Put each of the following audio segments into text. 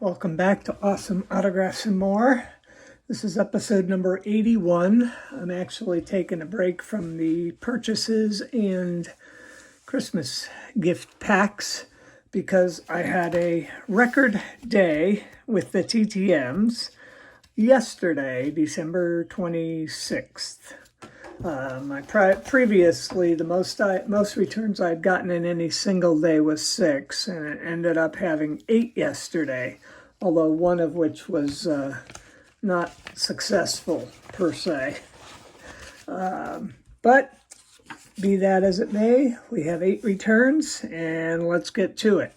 Welcome back to Awesome Autographs and More. This is episode number 81. I'm actually taking a break from the purchases and Christmas gift packs because I had a record day with the TTMs yesterday, December 26th. Previously, the most returns I'd gotten in any single day was 6, and it ended up having 8 yesterday, although one of which was not successful per se. But be that as it may, we have 8 returns, and let's get to it.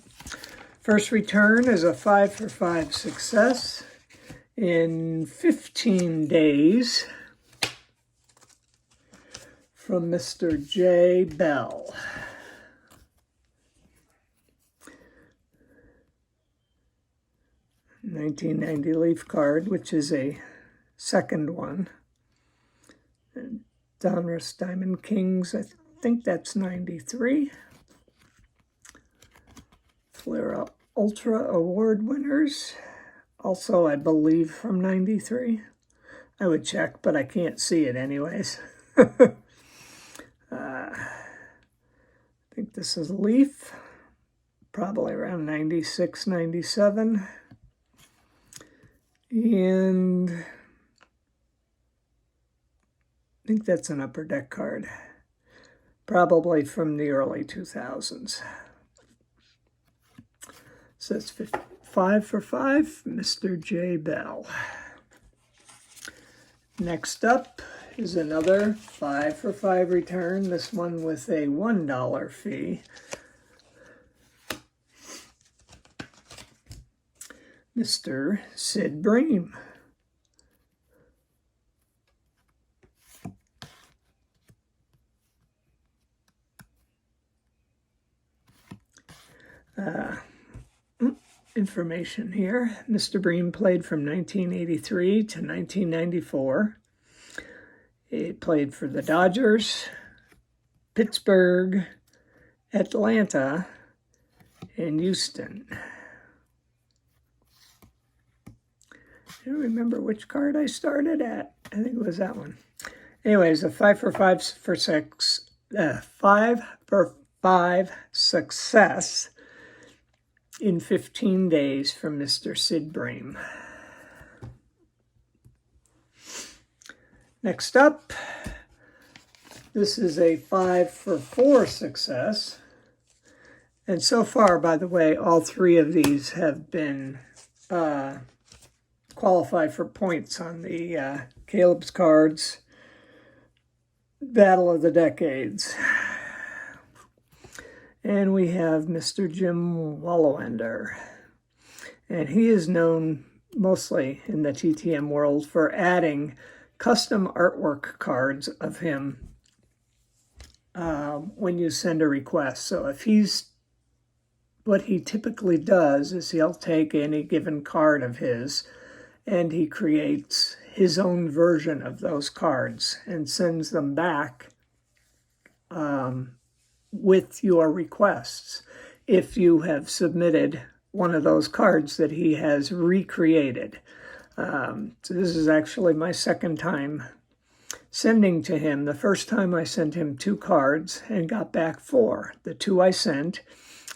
First return is a 5 for 5 success in 15 days. From Mr. J. Bell. $19.90 Leaf card, which is a second one. And Donruss Diamond Kings, I think that's 93. Flare Up Ultra Award winners, also I believe from 93. I would check, but I can't see it anyways. I think this is Leaf, probably around 96, 97. And I think that's an Upper Deck card, probably from the early 2000s. So it's 5 for 5, Mr. J. Bell. Next up is another 5 for 5 return, this one with a $1 fee. Mr. Sid Bream. Information here. Mr. Bream played from 1983 to 1994. He played for the Dodgers, Pittsburgh, Atlanta, and Houston. I don't remember which card I started at. I think it was that one. Anyways, a 5 for 5 for 6, 5 for 5 success in 15 days from Mr. Sid Bream. Next up, this is a 5 for 4 success. And so far, by the way, all 3 of these have been qualified for points on the Caleb's Cards Battle of the Decades. And we have Mr. Jim Walewander. And he is known mostly in the TTM world for adding custom artwork cards of him when you send a request. So what he typically does is he'll take any given card of his and he creates his own version of those cards and sends them back with your requests if you have submitted one of those cards that he has recreated. So this is actually my second time sending to him. The first time I sent him 2 cards and got back 4. The 2 I sent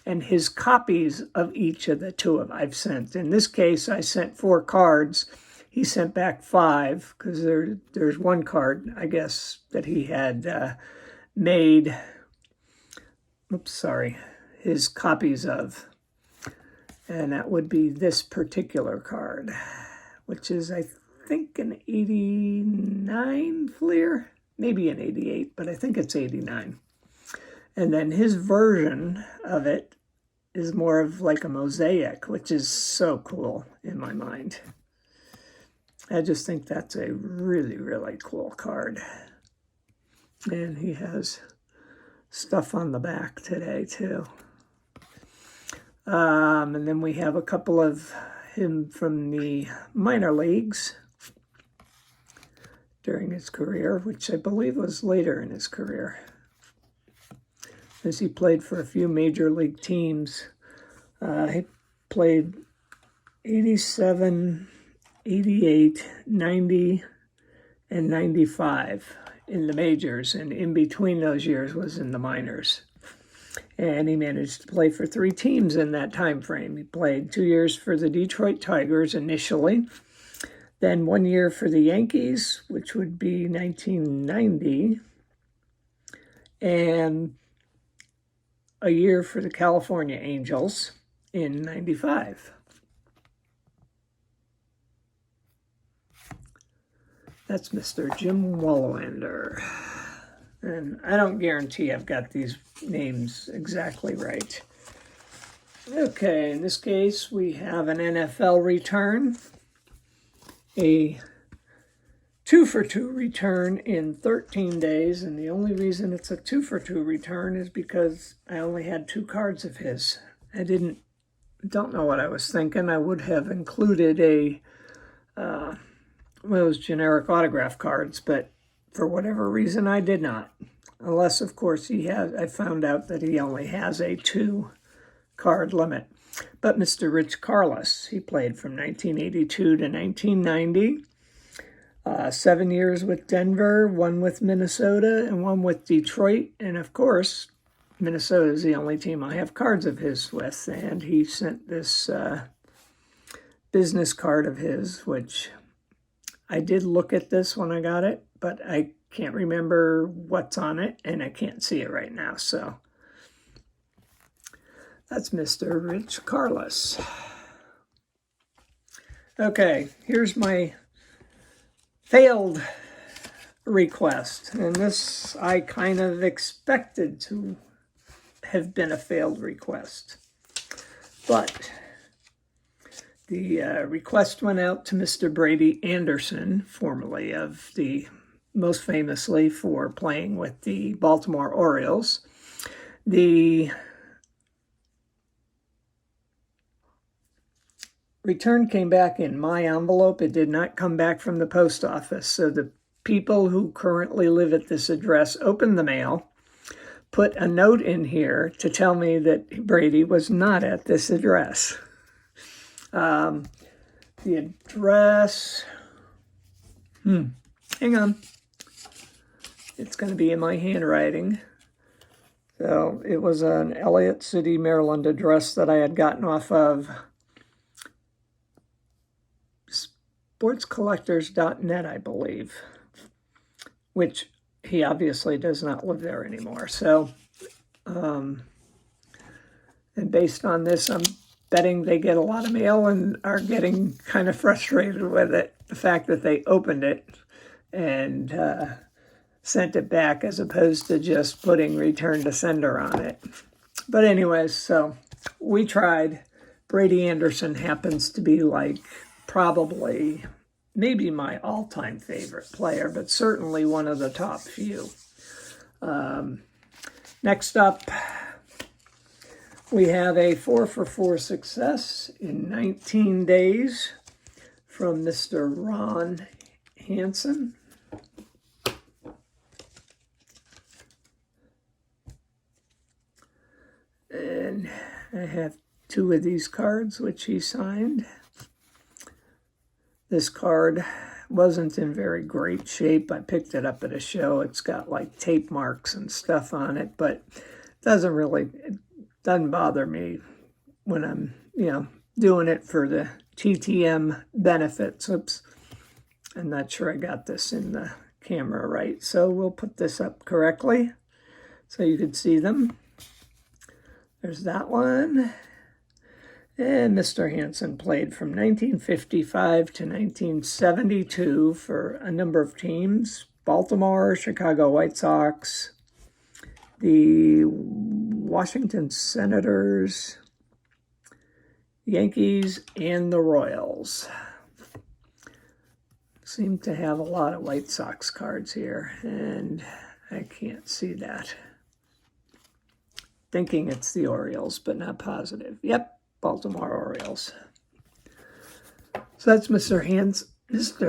and his copies of each of the 2 I've sent. In this case, I sent 4 cards. He sent back 5 because there's one card, I guess, that he had made, his copies of. And that would be this particular card, which is, I think, an 89 Fleer, maybe an 88, but I think it's 89. And then his version of it is more of like a mosaic, which is so cool in my mind. I just think that's a really, really cool card. And he has stuff on the back today, too. And then we have a couple of him from the minor leagues during his career, which I believe was later in his career, as he played for a few major league teams. He played 87, 88, 90, and 95 in the majors, and in between those years was in the minors. And he managed to play for 3 teams in that time frame. He played 2 years for the Detroit Tigers initially, then 1 year for the Yankees, which would be 1990, and a year for the California Angels in 95. That's Mr. Jim Walewander. And I don't guarantee I've got these names exactly right. Okay, in this case, we have an NFL return, a 2-for-2 return in 13 days, and the only reason it's a 2-for-2 return is because I only had 2 cards of his. I don't know what I was thinking. I would have included those generic autograph cards, but for whatever reason, I did not. Unless, of course, I found out that he only has a 2-card limit. But Mr. Rich Karlis, he played from 1982 to 1990. 7 years with Denver, 1 with Minnesota, and 1 with Detroit. And, of course, Minnesota is the only team I have cards of his with. And he sent this business card of his, which I did look at this when I got it, but I can't remember what's on it, and I can't see it right now. So that's Mr. Rich Karlis. Okay, here's my failed request. And this I kind of expected to have been a failed request. But the request went out to Mr. Brady Anderson, formerly of most famously for playing with the Baltimore Orioles. The return came back in my envelope. It did not come back from the post office. So the people who currently live at this address opened the mail, put a note in here to tell me that Brady was not at this address. The address, hang on. It's going to be in my handwriting. So it was an Elliott City, Maryland address that I had gotten off of sportscollectors.net, I believe, which he obviously does not live there anymore. So, and based on this, I'm betting they get a lot of mail and are getting kind of frustrated with it. The fact that they opened it and sent it back as opposed to just putting return to sender on it. But anyways, so we tried. Brady Anderson happens to be like probably maybe my all-time favorite player, but certainly one of the top few. Next up, we have a 4-for-4 success in 19 days from Mr. Ron Hansen. And I have 2 of these cards, which he signed. This card wasn't in very great shape. I picked it up at a show. It's got like tape marks and stuff on it, but it doesn't bother me when I'm, doing it for the TTM benefits. Oops, I'm not sure I got this in the camera right. So we'll put this up correctly so you can see them. There's that one. And Mr. Hansen played from 1955 to 1972 for a number of teams: Baltimore, Chicago White Sox, the Washington Senators, Yankees, and the Royals. Seem to have a lot of White Sox cards here, and I can't see that. Thinking it's the Orioles, but not positive. Yep. Baltimore Orioles. So that's Mr.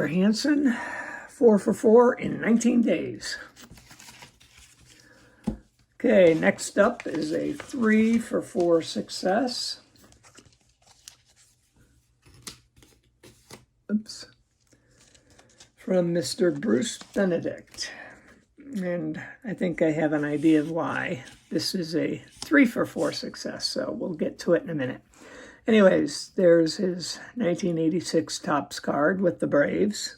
Hansen, 4-for-4 in 19 days. Okay, next up is a 3-for-4 success. Oops. From Mr. Bruce Benedict. And I think I have an idea of why. This is a 3-for-4 success, so we'll get to it in a minute. Anyways, there's his 1986 Topps card with the Braves.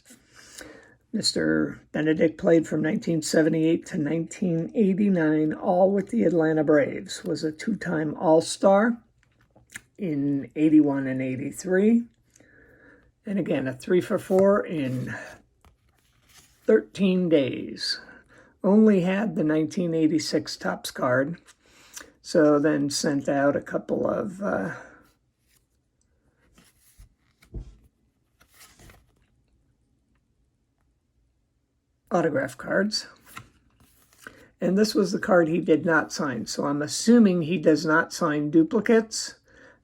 Mr. Benedict played from 1978 to 1989, all with the Atlanta Braves. Was a 2-time All-Star in 81 and 83. And again, a 3-for-4 in 13 days. Only had the 1986 Topps card, so then sent out a couple of autograph cards. And this was the card he did not sign, so I'm assuming he does not sign duplicates.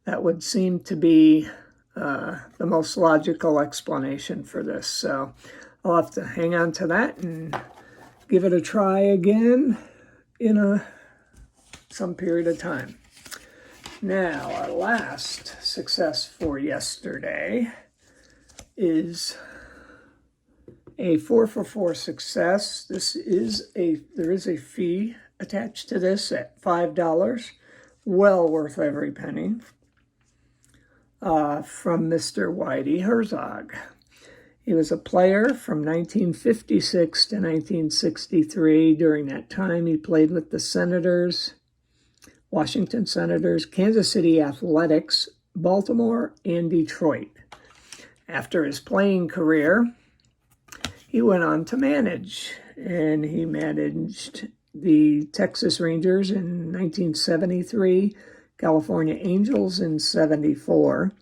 That would seem to be the most logical explanation for this. So I'll have to hang on to that and give it a try again in some period of time. Now, our last success for yesterday is a 4-for-4 success. There is a fee attached to this at $5. Well worth every penny. From Mr. Whitey Herzog. He was a player from 1956 to 1963. During that time, he played with the Senators, Washington Senators, Kansas City Athletics, Baltimore, and Detroit. After his playing career, he went on to manage, and he managed the Texas Rangers in 1973, California Angels in 74,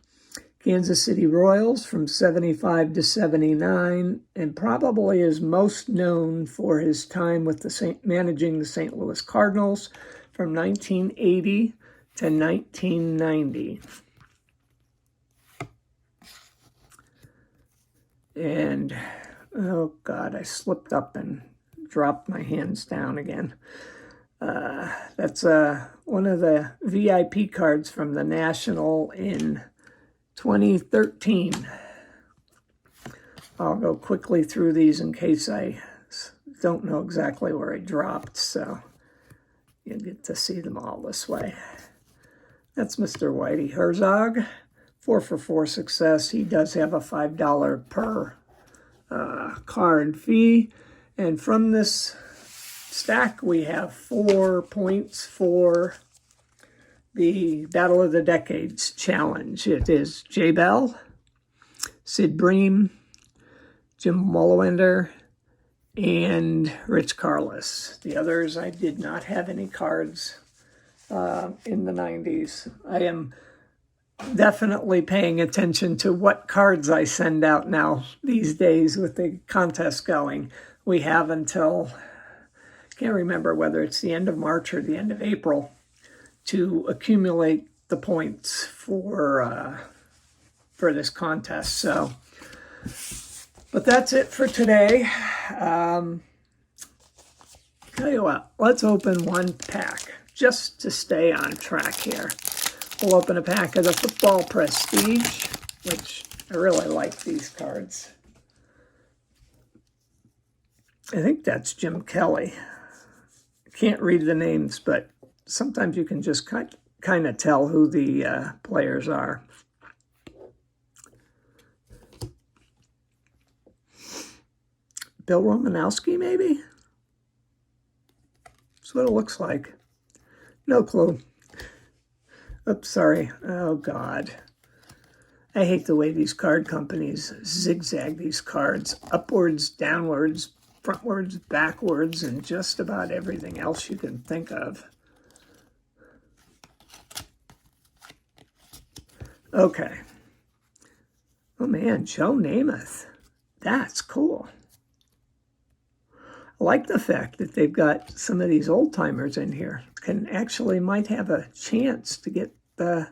Kansas City Royals from 75 to 79, and probably is most known for his time with managing the St. Louis Cardinals from 1980 to 1990. And, oh God, I slipped up and dropped my hands down again. That's one of the VIP cards from the National in 2013. I'll go quickly through these in case I don't know exactly where I dropped, so you'll get to see them all this way. That's Mr. Whitey Herzog. 4-for-4 success. He does have a $5 per card fee. And from this stack, we have 4 points for the Battle of the Decades challenge. It is Jay Bell, Sid Bream, Jim Walewander, and Rich Karlis. The others, I did not have any cards in the 90s. I am definitely paying attention to what cards I send out now these days with the contest going. We have until, can't remember whether it's the end of March or the end of April, to accumulate the points for this contest. So, but that's it for today. Tell you what, let's open one pack just to stay on track here. We'll open a pack of the Football Prestige, which I really like these cards. I think that's Jim Kelly. Can't read the names, but sometimes you can just kind of tell who the players are. Bill Romanowski, maybe? That's what it looks like. No clue. Oops, sorry. Oh, God. I hate the way these card companies zigzag these cards. Upwards, downwards, frontwards, backwards, and just about everything else you can think of. Okay. Oh, man, Joe Namath. That's cool. I like the fact that they've got some of these old-timers in here. Might have a chance to get the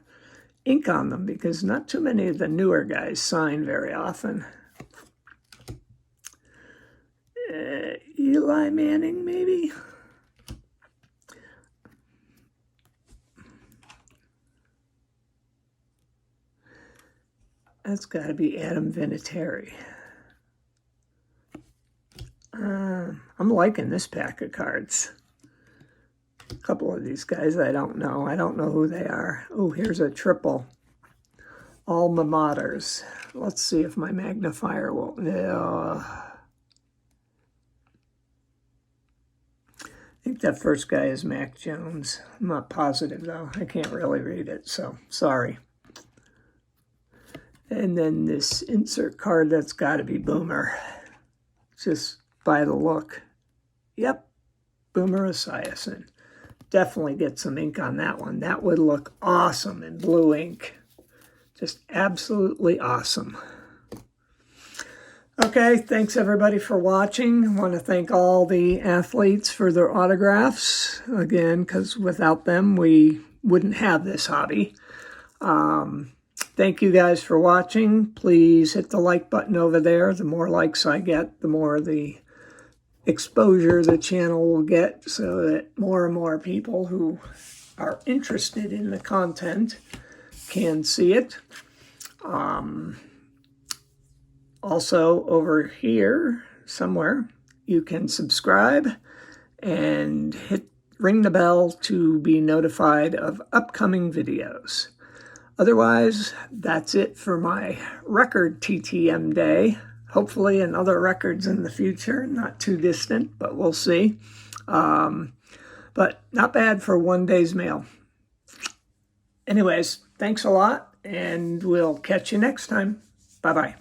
ink on them because not too many of the newer guys sign very often. Eli Manning, maybe? That's got to be Adam Vinatieri. I'm liking this pack of cards. A couple of these guys I don't know. I don't know who they are. Oh, here's a triple. Alma Maters. Let's see if my magnifier will... I think that first guy is Mac Jones. I'm not positive, though. I can't really read it, so sorry. And then this insert card, that's got to be Boomer. Just by the look. Yep, Boomer Esiason. Definitely get some ink on that one. That would look awesome in blue ink. Just absolutely awesome. Okay, thanks everybody for watching. I want to thank all the athletes for their autographs. Again, because without them, we wouldn't have this hobby. Thank you guys for watching. Please hit the like button over there. The more likes I get, the more the exposure the channel will get, so that more and more people who are interested in the content can see it. Also over here somewhere you can subscribe and ring the bell to be notified of upcoming videos. Otherwise, that's it for my record TTM day. Hopefully another records in the future, not too distant, but we'll see. But not bad for one day's mail. Anyways, thanks a lot, and we'll catch you next time. Bye-bye.